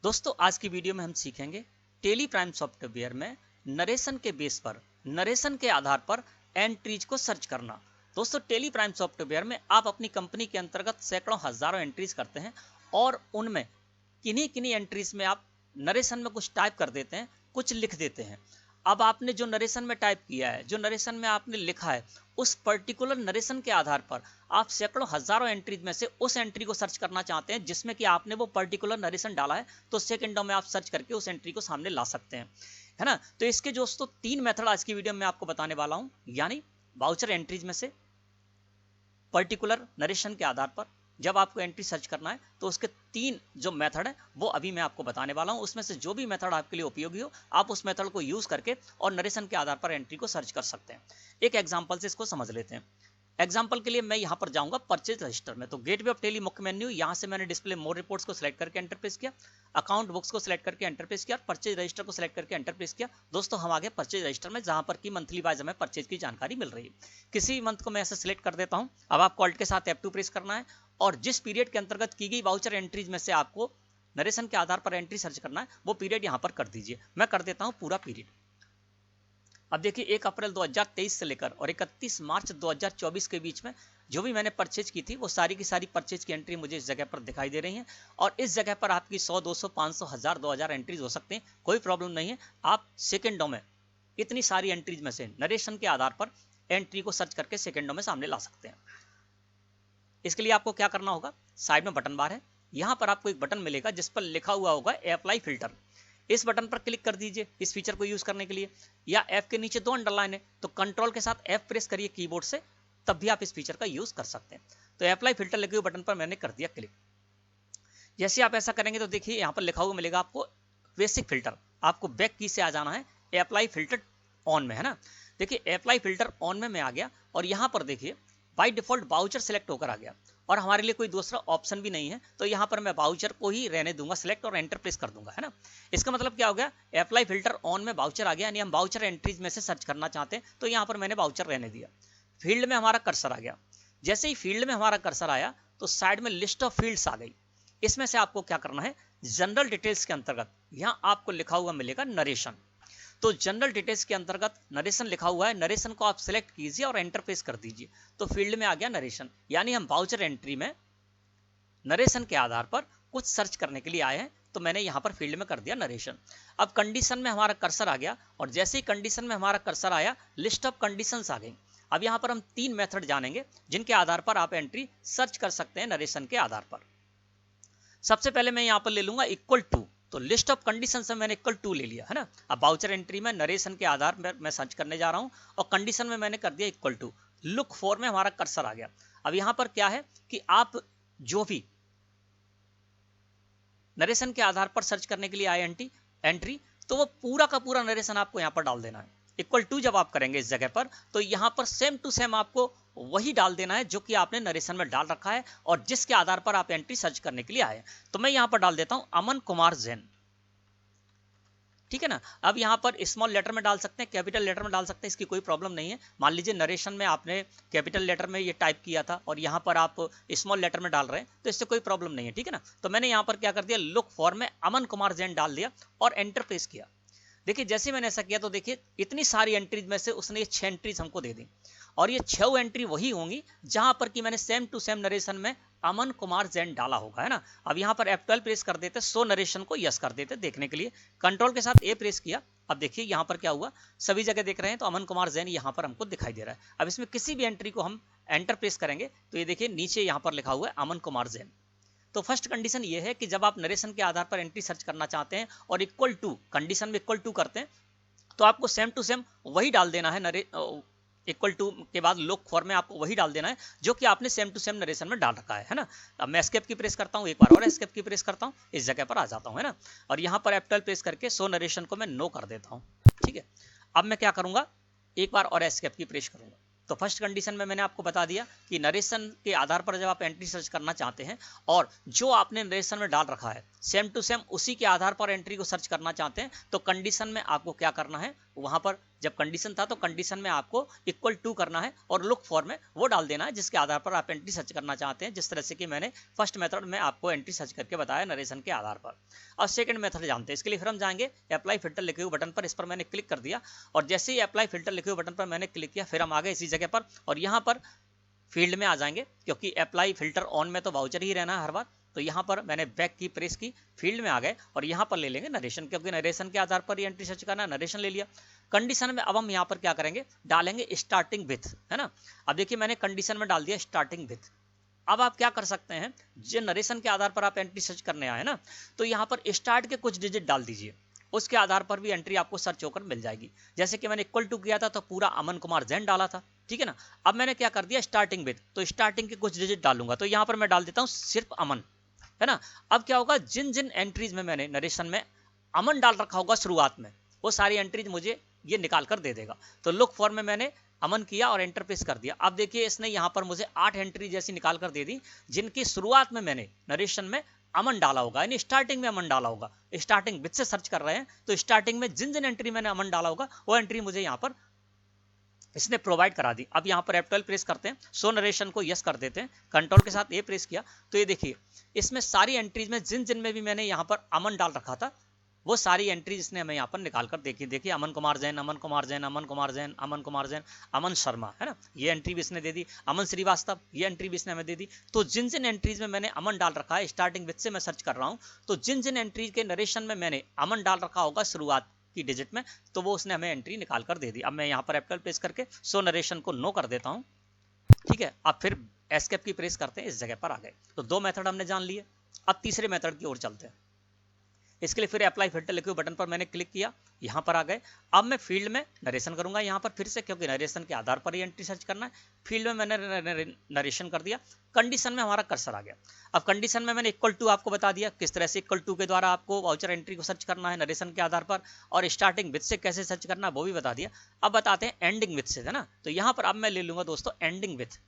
दोस्तों आज की वीडियो में हम सीखेंगे टेली प्राइम सॉफ्टवेयर में नरेशन के बेस पर, नरेशन के आधार पर एंट्रीज को सर्च करना। दोस्तों टेली प्राइम सॉफ्टवेयर में आप अपनी कंपनी के अंतर्गत सैकड़ों हजारों एंट्रीज करते हैं और उनमें किन्हीं किन्हीं एंट्रीज में आप नरेशन में कुछ टाइप कर देते हैं, कुछ लिख देते हैं। अब आपने जो नरेशन में टाइप किया है, जो नरेशन में आपने लिखा है, उस पर्टिकुलर नरेशन के आधार पर आप सैकड़ों हजारों एंट्रीज में से उस एंट्री को सर्च करना चाहते हैं जिसमें कि आपने वो पर्टिकुलर नरेशन डाला है, तो सेकंडों में आप सर्च करके उस एंट्री को सामने ला सकते हैं, है ना। तो इसके दोस्तों 3 मेथड आज की वीडियो में आपको बताने वाला हूं, यानी वाउचर एंट्रीज में से पर्टिकुलर नरेशन के आधार पर जब आपको एंट्री सर्च करना है तो उसके 3 जो मेथड है वो अभी मैं आपको बताने वाला हूं। उसमें से जो भी मेथड आपके लिए उपयोगी हो आप उस मेथड को यूज करके और नरेशन के आधार पर एंट्री को सर्च कर सकते हैं। एक एग्जांपल से इसको समझ लेते हैं। एग्जाम्पल के लिए मैं यहां पर जाऊंगा परचेज रजिस्टर में, तो गेटवे ऑफ टेली मुख्य मेन्यू, यहां से मैंने डिस्प्ले मोर रिपोर्ट्स को सिलेक्ट करके एंटर प्रेस किया, अकाउंट बुक्स को सिलेक्ट करके एंटर प्रेस किया, परचेज रजिस्टर को सिलेक्ट करके एंटर प्रेस किया। दोस्तों हम आगे परचेज रजिस्टर में, जहां पर की मंथली वाइज हमें परचेज की जानकारी मिल रही है। किसी मंथ को मैं ऐसे सिलेक्ट कर देता हूं। अब आपको ऑल्ट के साथ F2 प्रेस करना है और जिस पीरियड के अंतर्गत की गई वाउचर एंट्रीज में से आपको नरेशन के आधार पर एंट्री सर्च करना है वो पीरियड यहां पर कर दीजिए। मैं कर देता हूं पूरा पीरियड। अब देखिए 1 अप्रैल 2023 से लेकर और 31 मार्च 2024 के बीच में जो भी मैंने परचेज की थी वो सारी की सारी परचेज की एंट्री मुझे इस जगह पर दिखाई दे रही हैं। और इस जगह पर आपकी 100, 200, 500, 1000, 2000 एंट्रीज हो सकते हैं, कोई प्रॉब्लम नहीं है। आप सेकंडों में इतनी सारी एंट्रीज में से नरेशन के आधार पर एंट्री को सर्च करके सेकंडों में सामने ला सकते हैं। इसके लिए आपको क्या करना होगा, साइड में बटन बार है, यहां पर आपको एक बटन मिलेगा जिस पर लिखा हुआ होगा अप्लाई फिल्टर। इस बटन पर क्लिक कर दीजिए इस फीचर को यूज करने के लिए, या F के नीचे 2 अंडरलाइन है तो कंट्रोल के साथ F प्रेस करिए कीबोर्ड से, तब भी आप इस फीचर का यूज कर सकते हैं। तो अप्लाई फिल्टर लिखे हुए बटन पर मैंने कर दिया क्लिक। जैसे आप ऐसा करेंगे तो देखिए यहाँ पर लिखा हुआ मिलेगा आपको बेसिक फिल्टर। आपको बैक की से आ जाना है, अप्लाई फिल्टर ऑन में, है ना। देखिए अप्लाई फिल्टर ऑन में मैं आ गया और यहाँ पर देखिए बाय डिफॉल्ट वाउचर सिलेक्ट होकर आ गया और हमारे लिए कोई दूसरा ऑप्शन भी नहीं है, तो यहाँ पर मैं वाउचर को ही रहने दूंगा सिलेक्ट और एंटर प्रेस कर दूंगा, है ना। इसका मतलब क्या हो गया, अप्लाई फिल्टर ऑन में वाउचर आ गया, यानी हम वाउचर एंट्रीज में से सर्च करना चाहते हैं, तो यहाँ पर मैंने वाउचर रहने दिया। फील्ड में हमारा कर्सर आ गया। जैसे ही फील्ड में हमारा कर्सर आया तो साइड में लिस्ट ऑफ फील्ड्स आ गई। इसमें से आपको क्या करना है, जनरल डिटेल्स के अंतर्गत यहाँ आपको लिखा हुआ मिलेगा नरेशन। तो जनरल डिटेल्स के अंतर्गत नरेशन लिखा हुआ है, नरेशन को आप सिलेक्ट कीजिए और एंटर प्रेस कर दीजिए, तो फील्ड में आ गया नरेशन। यानी हम वाउचर एंट्री में नरेशन के आधार पर कुछ सर्च करने के लिए आए हैं, तो मैंने यहां पर फील्ड में कर दिया नरेशन। अब कंडीशन में हमारा कर्सर आ गया और जैसे ही कंडीशन में हमारा कर्सर आया लिस्ट ऑफ कंडीशंस आ गई। अब यहां पर हम 3 मेथड जानेंगे जिनके आधार पर आप एंट्री सर्च कर सकते हैं नरेशन के आधार पर। सबसे पहले मैं यहां पर ले लूंगा इक्वल टू, तो लिस्ट ऑफ कंडीशन से मैंने इक्वल टू ले लिया, है ना। अब वाउचर एंट्री में नरेशन के आधार पर मैं सर्च करने जा रहा हूं और कंडीशन में मैंने कर दिया इक्वल टू। लुक फॉर में हमारा कर्सर आ गया। अब यहां पर क्या है कि आप जो भी नरेशन के आधार पर सर्च करने के लिए आए एंट्री, तो वो पूरा का पूरा नरेशन आपको यहां पर डाल देना है। इक्वल टू जब आप करेंगे इस जगह पर तो यहां पर सेम टू सेम आपको वही डाल देना है जो कि आपने नरेशन में डाल रखा है और जिसके आधार पर आप एंट्री सर्च करने के लिए आए। तो मैं यहां पर डाल देता हूं अमन कुमार जैन, ठीक है ना। अब यहां पर स्मॉल लेटर में डाल सकते हैं, कैपिटल लेटर में डाल सकते हैं, इसकी कोई प्रॉब्लम नहीं है। मान लीजिए नरेशन में आपने कैपिटल लेटर में ये टाइप किया था और यहां पर आप स्मॉल लेटर में डाल रहे हैं, तो इससे कोई प्रॉब्लम नहीं है, ठीक है ना। तो मैंने यहां पर क्या कर दिया, लुक फॉर में अमन कुमार जैन डाल दिया और एंटर प्रेस किया। देखिए जैसे मैंने ऐसा किया तो देखिए इतनी सारी एंट्रीज में से उसने ये 6 एंट्रीज हमको दे दी और ये 6 एंट्री वही होंगी जहां पर कि मैंने सेम टू सेम नरेशन में अमन कुमार जैन डाला होगा, है ना। अब यहां पर F12 प्रेस कर देते, सो नरेशन को यस कर देते देखने के लिए। कंट्रोल के साथ A प्रेस किया। अब देखिए यहां पर क्या हुआ, सभी जगह देख रहे हैं तो अमन कुमार जैन यहां पर हमको दिखाई दे रहा है। अब इसमें किसी भी एंट्री को हम एंटर प्रेस करेंगे तो ये देखिए नीचे यहां पर लिखा हुआ है अमन कुमार जैन। तो फर्स्ट कंडीशन ये है कि जब आप नरेशन के आधार पर एंट्री सर्च करना चाहते हैं और इक्वल टू कंडीशन में इक्वल टू करते हैं तो आपको सेम टू सेम वही डाल देना है। इक्वल टू के बाद लुक फॉर में आपको वही डाल देना है जो कि आपने सेम टू सेम नरेशन में डाल रखा है ना। अब मैं एस्केप की प्रेस करता हूं, एक बार और एस्केप की प्रेस करता हूं, इस जगह पर आ जाता हूं, है ना। और यहां पर F12 प्रेस करके सो नरेशन को मैं नो कर देता हूं, ठीक है। अब मैं क्या करूंगा, एक बार और एस्केप की प्रेस करूंगा। तो फर्स्ट कंडीशन में मैंने आपको बता दिया कि नरेशन के आधार पर जब आप एंट्री सर्च करना चाहते हैं और जो आपने नरेशन में डाल रखा है सेम टू सेम उसी के आधार पर एंट्री को सर्च करना चाहते हैं, तो कंडीशन में आपको क्या करना है, वहां पर जब कंडीशन था तो कंडीशन में आपको इक्वल टू करना है और लुक फॉर में वो डाल देना है जिसके आधार पर आप एंट्री सर्च करना चाहते हैं, जिस तरह से कि मैंने फर्स्ट मेथड में आपको एंट्री सर्च करके बताया नरेशन के आधार पर। और सेकंड मेथड जानते हैं, इसके लिए फिर हम जाएंगे अप्लाई फिल्टर लिखे हुए बटन पर, इस पर मैंने क्लिक कर दिया और जैसे ही अप्लाई फिल्टर लिखे हुए बटन पर मैंने क्लिक किया फिर हम आ गए इसी जगह पर और यहाँ पर फील्ड में आ जाएंगे, क्योंकि अप्लाई फिल्टर ऑन में तो वाउचर ही रहना है हर बार। तो यहाँ पर मैंने बैक की प्रेस की, फील्ड में आ गए और यहाँ पर ले लेंगे नरेशन, क्योंकि नरेशन के आधार पर ये एंट्री सर्च करना, नरेशन ले लिया। कंडीशन में अब हम यहाँ पर क्या करेंगे, डालेंगे स्टार्टिंग विथ, है ना। अब देखिए मैंने कंडीशन में डाल दिया स्टार्टिंग विथ। अब आप क्या कर सकते हैं, जो नरेशन के आधार पर आप एंट्री सर्च करने आए ना, तो यहाँ पर स्टार्ट के कुछ डिजिट डाल दीजिए, उसके आधार पर भी एंट्री आपको सर्च होकर मिल जाएगी। जैसे कि मैंने इक्वल टू किया था तो पूरा अमन कुमार जैन डाला था, ठीक है ना। अब मैंने क्या कर दिया, स्टार्टिंग विथ, तो स्टार्टिंग के कुछ डिजिट डालूंगा, तो यहाँ पर मैं डाल देता हूँ सिर्फ अमन, है ना। अब क्या होगा, जिन जिन एंट्रीज में मैंने नरेशन में अमन डाल रखा होगा शुरुआत में, वो सारी एंट्रीज मुझे ये निकाल कर दे देगा। तो लुक फॉर में मैंने अमन किया और एंटर प्रेस कर दिया। अब देखिए इसने यहाँ पर मुझे 8 एंट्री जैसी निकाल कर दे दी, जिनकी शुरुआत में मैंने नरेशन में अमन डाला होगा, यानी स्टार्टिंग में अमन डाला होगा। स्टार्टिंग विथ से सर्च कर रहे हैं तो स्टार्टिंग में जिन जिन एंट्री मैंने अमन डाला होगा वो एंट्री मुझे यहाँ पर इसने प्रोवाइड करा दी। अब यहाँ पर F12 प्रेस करते हैं, सो नरेशन को यस कर देते हैं, कंट्रोल के साथ ए प्रेस किया तो ये देखिए इसमें सारी एंट्रीज में जिन जिन में भी मैंने यहाँ पर अमन डाल रखा था वो सारी एंट्रीज इसने हमें यहाँ पर निकाल कर देखिए अमन कुमार जैन, अमन कुमार जैन, अमन कुमार जैन, अमन कुमार जैन, अमन शर्मा, है ना, ये एंट्री भी इसने दे दी। अमन श्रीवास्तव, ये एंट्री भी इसने हमें दे दी। तो जिन जिन एंट्रीज में मैंने अमन डाल रखा है, स्टार्टिंग विथ से मैं सर्च कर रहा हूँ, तो जिन जिन एंट्रीज के नरेशन में मैंने अमन डाल रखा होगा शुरुआत की डिजिट में, तो वो उसने हमें एंट्री निकाल कर दे दी। अब मैं यहाँ पर F12 प्रेस करके सो नरेशन को नो कर देता हूँ, ठीक है। अब फिर एस्केप की प्रेस करते हैं, इस जगह पर आ गए। तो 2 मेथड हमने जान लिए, अब तीसरे मेथड की ओर चलते हैं। इसके लिए फिर अप्लाई फिल्टर लिखे हुए बटन पर मैंने क्लिक किया, यहाँ पर आ गए। अब मैं फील्ड में नरेशन करूंगा यहाँ पर फिर से, क्योंकि नरेशन के आधार पर ही एंट्री सर्च करना है। फील्ड में मैंने नरेशन कर दिया, कंडीशन में हमारा कर्सर आ गया। अब कंडीशन में मैंने इक्वल टू आपको बता दिया किस तरह से इक्वल टू के द्वारा आपको वाउचर एंट्री को सर्च करना है नरेशन के आधार पर, और स्टार्टिंग विथ से कैसे सर्च करना है वो भी बता दिया। अब बताते हैं एंडिंग विथ से, है ना। तो यहाँ पर अब मैं ले लूंगा दोस्तों एंडिंग विथ।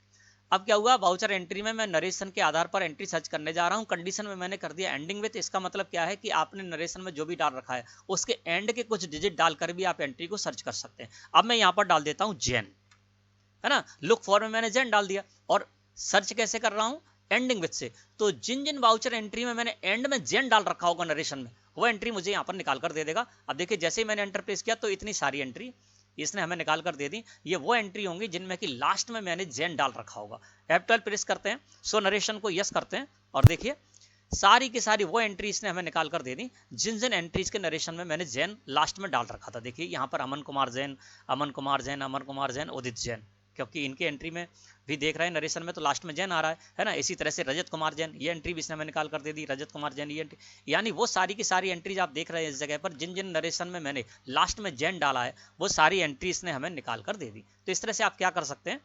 अब क्या हुआ, वाउचर एंट्री में मैं नरेशन के आधार पर एंट्री सर्च करने जा रहा हूं, कंडीशन में मैंने कर दिया एंडिंग विथ। इसका मतलब क्या है कि आपने नरेशन में जो भी डाल रखा है उसके एंड के कुछ डिजिट डालकर भी आप एंट्री को सर्च कर सकते हैं। अब मैं यहाँ पर डाल देता हूं जैन, है ना। लुक फॉर में मैंने जैन डाल दिया और सर्च कैसे कर रहा हूं, एंडिंग विथ से। तो जिन जिन वाउचर एंट्री में मैंने एंड में जैन डाल रखा होगा नरेशन में, वो एंट्री मुझे यहाँ पर निकाल कर दे देगा। अब देखिए जैसे ही मैंने एंटर प्रेस किया तो इतनी सारी एंट्री इसने हमें निकाल कर दे दी। ये वो एंट्री होंगी जिनमें कि लास्ट में मैंने जैन डाल रखा होगा। F12 प्रेस करते हैं, सो नरेशन को यस करते हैं और देखिए सारी की सारी वो एंट्री इसने हमें निकाल कर दे दी जिन जिन एंट्रीज के नरेशन में मैंने जैन लास्ट में डाल रखा था। देखिए यहाँ पर अमन कुमार जैन, अमन कुमार जैन, अमन कुमार जैन, उदित जैन, क्योंकि इनकी एंट्री में भी देख रहे हैं नरेशन में तो लास्ट में जैन आ रहा है ना। इसी तरह से रजत कुमार जैन, ये एंट्री भी इसने हमें निकाल कर दे दी, रजत कुमार जैन ये एंट्री, यानी वो सारी की सारी एंट्रीज आप देख रहे हैं इस जगह पर जिन जिन नरेशन में मैंने लास्ट में जैन डाला है वो सारी एंट्री इसने हमें निकाल कर दे दी। तो इस तरह से आप क्या कर सकते हैं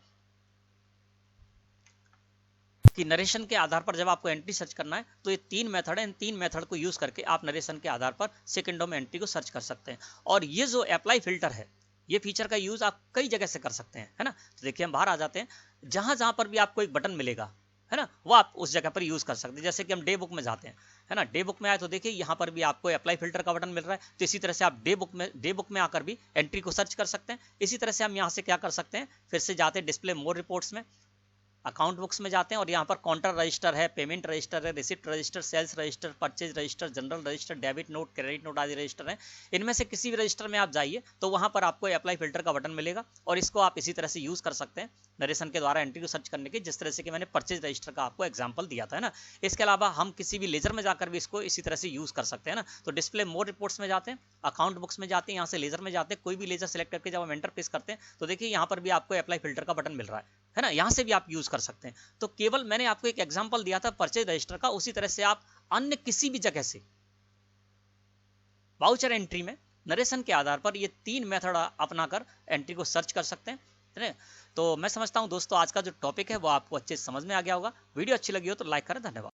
कि नरेशन के आधार पर जब आपको एंट्री सर्च करना है तो ये 3 मेथड है, इन 3 मेथड को यूज करके आप नरेशन के आधार पर सेकंडों में एंट्री को सर्च कर सकते हैं। और ये जो अप्लाई फिल्टर है, ये फीचर का यूज आप कई जगह से कर सकते हैं, है ना। तो देखिए हम बाहर आ जाते हैं, जहां जहां पर भी आपको एक बटन मिलेगा, है ना, वो आप उस जगह पर यूज कर सकते हैं। जैसे कि हम डे बुक में जाते हैं, है ना, डे बुक में आए तो देखिए यहाँ पर भी आपको अप्लाई फिल्टर का बटन मिल रहा है। तो इसी तरह से आप डे बुक में आकर भी एंट्री को सर्च कर सकते हैं। इसी तरह से हम यहाँ से क्या कर सकते हैं, फिर से जाते हैं डिस्प्ले मोर रिपोर्ट्स में, अकाउंट बुक्स में जाते हैं और यहाँ पर काउंटर रजिस्टर है, पेमेंट रजिस्टर है, receipt register, sales register, purchase register, general register, debit note, credit note आदि रजिस्टर हैं। इनमें से किसी भी रजिस्टर में आप जाइए तो वहाँ पर आपको अप्लाई फिल्टर का बटन मिलेगा और इसको आप इसी तरह से यूज़ कर सकते हैं नरेशन के द्वारा एंट्री को सर्च करने के, जिस तरह से कि मैंने परचेज रजिस्टर का आपको एग्जाम्पल दिया था, है ना। इसके अलावा हम किसी भी लेजर में जाकर भी इसको इसी तरह से यूज़ कर सकते हैं ना। तो डिस्प्ले मोर रिपोर्ट्स में जाते हैं, अकाउंट बुक्स में जाते हैं, यहाँ से लेजर में जाते हैं, कोई भी लेजर सेलेक्ट करके जब हम एंटर प्रेस करते हैं तो देखिए यहाँ पर भी आपको अप्लाई फिल्टर का बटन मिल रहा है ना। यहाँ से भी आप यूज कर सकते हैं। तो केवल मैंने आपको एक एग्जांपल दिया था परचेज रजिस्टर का, उसी तरह से आप अन्य किसी भी जगह से वाउचर एंट्री में नरेशन के आधार पर ये 3 मेथड अपनाकर एंट्री को सर्च कर सकते हैं। तो मैं समझता हूं दोस्तों आज का जो टॉपिक है वो आपको अच्छे से समझ में आ गया होगा। वीडियो अच्छी लगी हो तो लाइक करें। धन्यवाद।